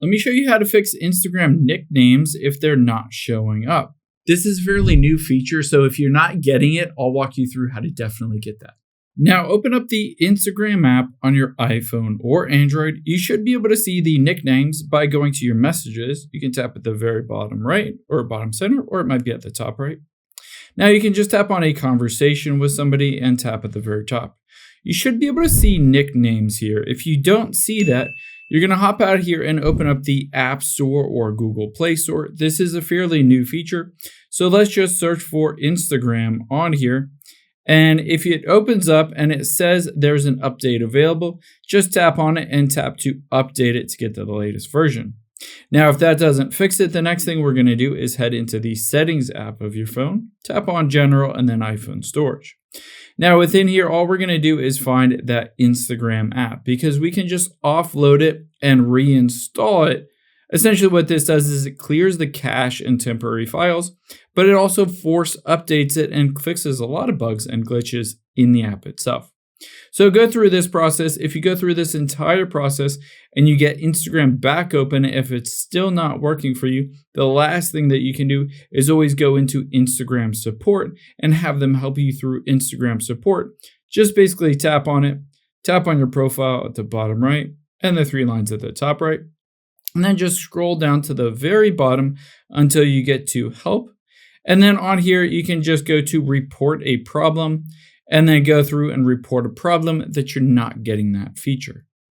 Let me show you how to fix Instagram nicknames if they're not showing up. This is a fairly new feature, so if you're not getting it, I'll walk you through how to definitely get that. Now open up the Instagram app on your iPhone or Android. You should be able to see the nicknames by going to your messages. You can tap at the very bottom right or bottom center, or it might be at the top right. Now you can just tap on a conversation with somebody and tap at the very top. You should be able to see nicknames here. If you don't see that, you're going to hop out here and open up the App Store or Google Play Store. This is a fairly new feature. So let's just search for Instagram on here. And if it opens up and it says there's an update available, just tap on it and tap to update it to get to the latest version. Now, if that doesn't fix it, the next thing we're going to do is head into the Settings app of your phone, tap on General, and then iPhone Storage. Now, within here, all we're going to do is find that Instagram app because we can just offload it and reinstall it. Essentially, what this does is it clears the cache and temporary files, but it also force updates it and fixes a lot of bugs and glitches in the app itself. So go through this process. If you go through this entire process and you get Instagram back open, if it's still not working for you, the last thing that you can do is always go into Instagram support and have them help you through Instagram support. Just basically tap on it, tap on your profile at the bottom right and the 3 lines at the top right, and then just scroll down to the very bottom until you get to help. And then on here, you can just go to report a problem and then go through and report a problem that you're not getting that feature.